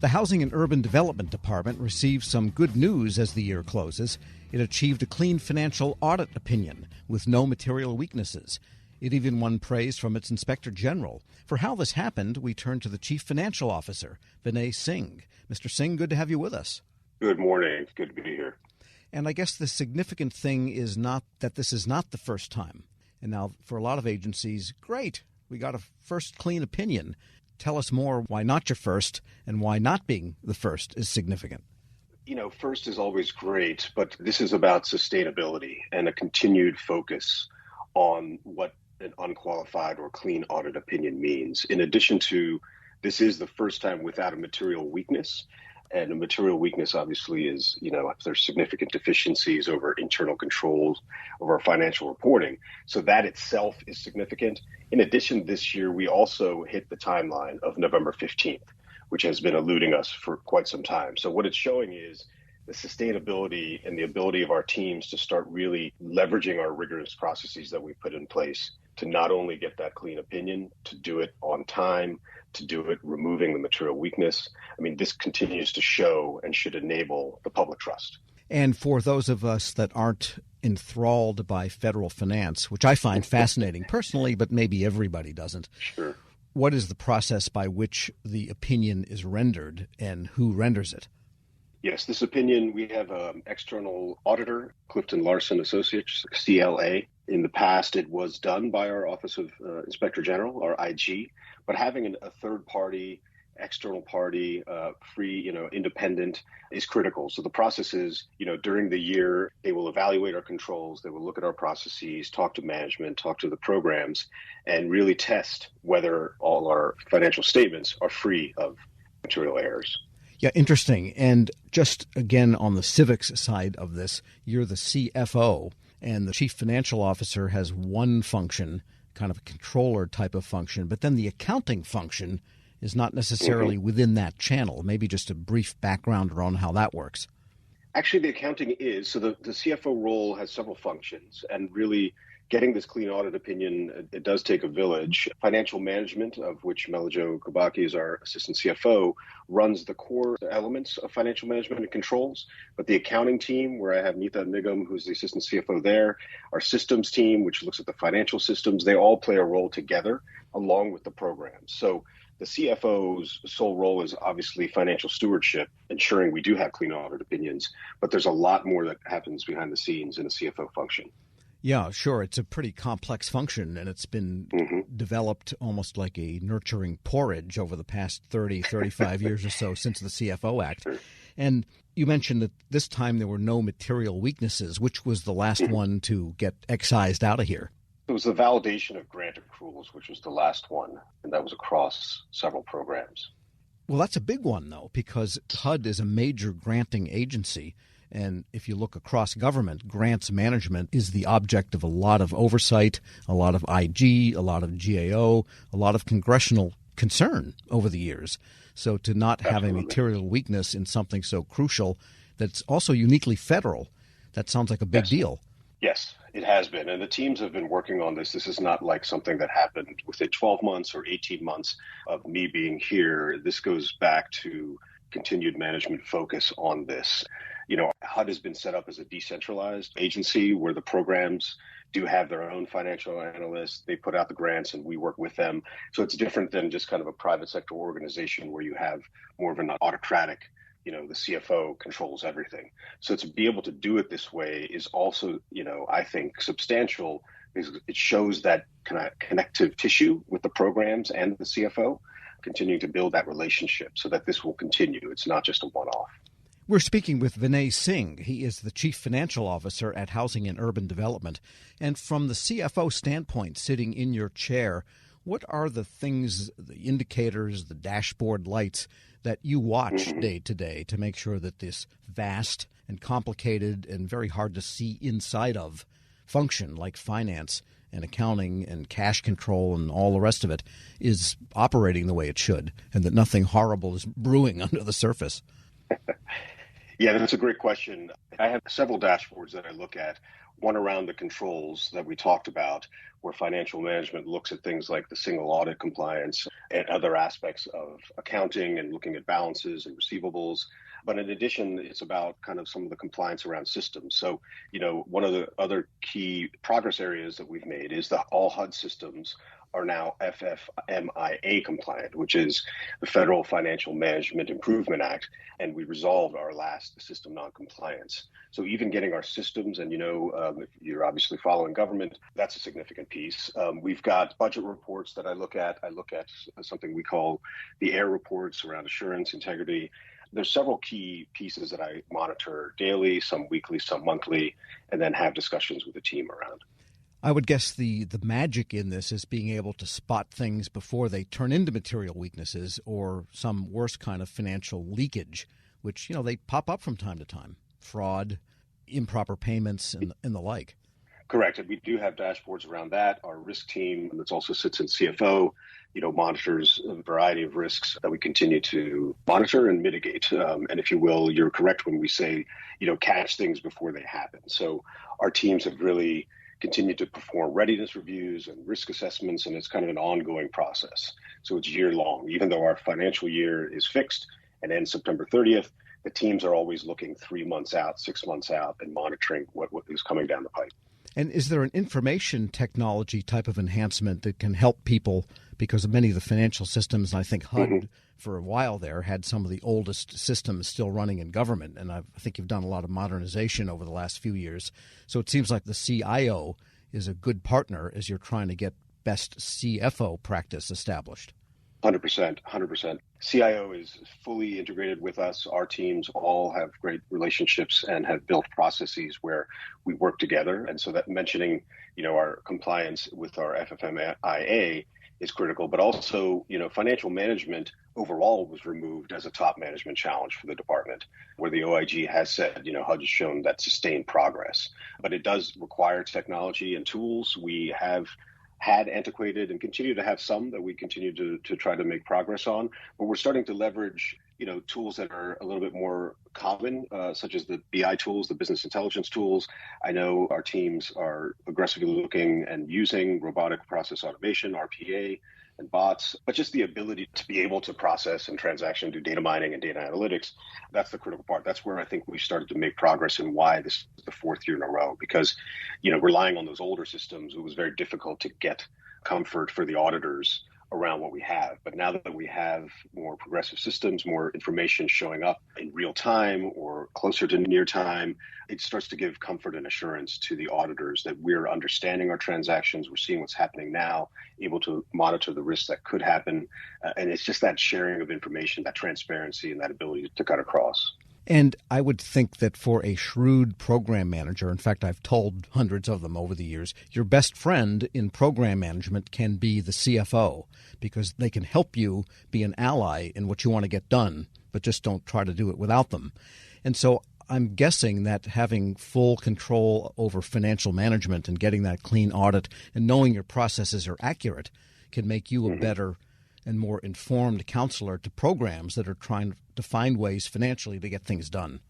The Housing and Urban Development Department received some good news as the year closes. It achieved a clean financial audit opinion with no material weaknesses. It even won praise from its Inspector General. For how this happened, we turn to the Chief Financial Officer, Vinay Singh. Mr. Singh, good to have you with us. Good morning. Good to be here. And I guess the significant thing is not that this is not the first time. And now, for a lot of agencies, great, we got a first clean opinion. Tell us more why not your first and why not being the first is significant. First is always great, but this is about sustainability and a continued focus on what an unqualified or clean audit opinion means. In addition to, this is the first time without a material weakness. And a material weakness, obviously, is, if there's significant deficiencies over internal controls over our financial reporting. So that itself is significant. In addition, this year, we also hit the timeline of November 15th, which has been eluding us for quite some time. So what it's showing is the sustainability and the ability of our teams to start really leveraging our rigorous processes that we put in place to not only get that clean opinion, to do it on time, to do it removing the material weakness. I mean, this continues to show and should enable the public trust. And for those of us that aren't enthralled by federal finance, which I find fascinating personally, but maybe everybody doesn't. Sure. What is the process by which the opinion is rendered and who renders it? Yes, this opinion, we have an external auditor, Clifton Larson Associates, CLA. In the past, it was done by our Office of Inspector General, our IG, but having a third party, external party, free, independent is critical. So the process is, during the year, they will evaluate our controls, they will look at our processes, talk to management, talk to the programs, and really test whether all our financial statements are free of material errors. Yeah, interesting. And just again, on the civics side of this, you're the CFO and the Chief Financial Officer has one function, kind of a controller type of function, but then the accounting function is not necessarily within that channel. Maybe just a brief background around how that works. Actually, the accounting is. So the CFO role has several functions, and really getting this clean audit opinion, it does take a village. Financial management, of which Melajo Kubaki is our assistant CFO, runs the core elements of financial management and controls. But the accounting team, where I have Neeta Nigam, who's the assistant CFO there, our systems team, which looks at the financial systems, they all play a role together along with the programs. So the CFO's sole role is obviously financial stewardship, ensuring we do have clean audit opinions. But there's a lot more that happens behind the scenes in a CFO function. Yeah, sure. It's a pretty complex function, and it's been developed almost like a nurturing porridge over the past 30, 35 years or so since the CFO Act. Sure. And you mentioned that this time there were no material weaknesses. Which was the last one to get excised out of here? It was the validation of grant accruals, which was the last one, and that was across several programs. Well, that's a big one, though, because HUD is a major granting agency. And if you look across government, grants management is the object of a lot of oversight, a lot of IG, a lot of GAO, a lot of congressional concern over the years. So to not have a material weakness in something so crucial that's also uniquely federal, that sounds like a big deal. Yes, it has been. And the teams have been working on this. This is not like something that happened within 12 months or 18 months of me being here. This goes back to continued management focus on this. HUD has been set up as a decentralized agency where the programs do have their own financial analysts. They put out the grants and we work with them. So it's different than just kind of a private sector organization where you have more of an autocratic, the CFO controls everything. So to be able to do it this way is also, I think substantial because it shows that kind of connective tissue with the programs and the CFO, continuing to build that relationship so that this will continue. It's not just a one-off. We're speaking with Vinay Singh. He is the Chief Financial Officer at Housing and Urban Development. And from the CFO standpoint, sitting in your chair, what are the things, the indicators, the dashboard lights that you watch day to day to make sure that this vast and complicated and very hard to see inside of function like finance and accounting and cash control and all the rest of it is operating the way it should and that nothing horrible is brewing under the surface? Yeah, that's a great question. I have several dashboards that I look at. One around the controls that we talked about, where financial management looks at things like the single audit compliance and other aspects of accounting and looking at balances and receivables. But in addition, it's about kind of some of the compliance around systems. So, one of the other key progress areas that we've made is that all HUD systems are now FFMIA compliant, which is the Federal Financial Management Improvement Act, and we resolved our last system noncompliance. So even getting our systems, and if you're obviously following government, that's a significant piece. We've got budget reports that I look at. I look at something we call the AIR reports around assurance, integrity. There's several key pieces that I monitor daily, some weekly, some monthly, and then have discussions with the team around. I would guess the magic in this is being able to spot things before they turn into material weaknesses or some worse kind of financial leakage, which, they pop up from time to time. Fraud, improper payments, and the like. Correct. And we do have dashboards around that. Our risk team, that also sits in CFO, monitors a variety of risks that we continue to monitor and mitigate. And if you will, you're correct when we say, catch things before they happen. So our teams have really continue to perform readiness reviews and risk assessments, and it's kind of an ongoing process. So it's year long. Even though our financial year is fixed and ends September 30th, the teams are always looking 3 months out, 6 months out, and monitoring what is coming down the pipe. And is there an information technology type of enhancement that can help people? Because many of the financial systems, I think HUD for a while there had some of the oldest systems still running in government. And I think you've done a lot of modernization over the last few years. So it seems like the CIO is a good partner as you're trying to get best CFO practice established. 100%. CIO is fully integrated with us. Our teams all have great relationships and have built processes where we work together. And so that mentioning, our compliance with our FFMIA is critical, but also, financial management overall was removed as a top management challenge for the department, where the OIG has said, HUD has shown that sustained progress. But it does require technology and tools. We have had antiquated and continue to have some that we continue to try to make progress on, but we're starting to leverage, tools that are a little bit more common, such as the BI tools, the business intelligence tools. I know our teams are aggressively looking and using robotic process automation, RPA, and bots, but just the ability to be able to process and transaction, do data mining and data analytics, that's the critical part. That's where I think we started to make progress and why this is the 4th year in a row, because, relying on those older systems, it was very difficult to get comfort for the auditors around what we have. But now that we have more progressive systems, more information showing up in real time or closer to near time, it starts to give comfort and assurance to the auditors that we're understanding our transactions, we're seeing what's happening now, able to monitor the risks that could happen. And it's just that sharing of information, that transparency, and that ability to cut across. And I would think that for a shrewd program manager, in fact, I've told hundreds of them over the years, your best friend in program management can be the CFO, because they can help you be an ally in what you want to get done, but just don't try to do it without them. And so I'm guessing that having full control over financial management and getting that clean audit and knowing your processes are accurate can make you a better and more informed counselor to programs that are trying to find ways financially to get things done.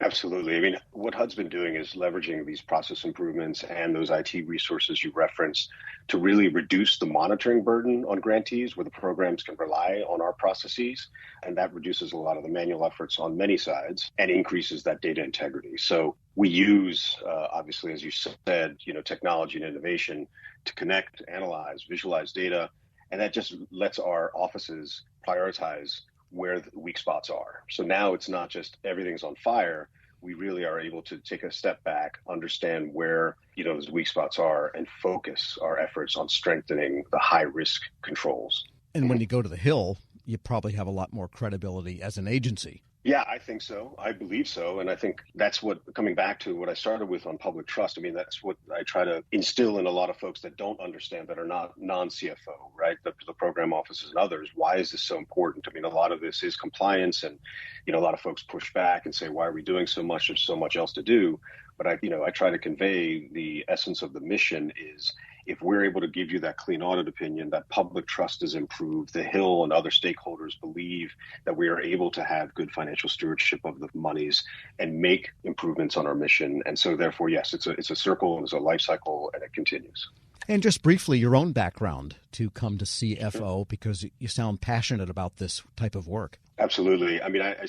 Absolutely. I mean, what HUD's been doing is leveraging these process improvements and those IT resources you referenced to really reduce the monitoring burden on grantees, where the programs can rely on our processes. And that reduces a lot of the manual efforts on many sides and increases that data integrity. So we use, obviously, as you said, technology and innovation to connect, analyze, visualize data. And that just lets our offices prioritize where the weak spots are. So now it's not just everything's on fire. We really are able to take a step back, understand where those weak spots are, and focus our efforts on strengthening the high-risk controls. And when you go to the Hill, you probably have a lot more credibility as an agency. Yeah, I think so. I believe so. And I think that's what, coming back to what I started with on public trust, I mean, that's what I try to instill in a lot of folks that don't understand, that are not non-CFO, right? The program offices and others. Why is this so important? I mean, a lot of this is compliance, and, a lot of folks push back and say, why are we doing so much? There's so much else to do. But I try to convey the essence of the mission is if we're able to give you that clean audit opinion, that public trust is improved, the Hill and other stakeholders believe that we are able to have good financial stewardship of the monies and make improvements on our mission. And so therefore, yes, it's a circle, it's a life cycle, and it continues. And just briefly, your own background to come to CFO, because you sound passionate about this type of work. Absolutely. I mean, I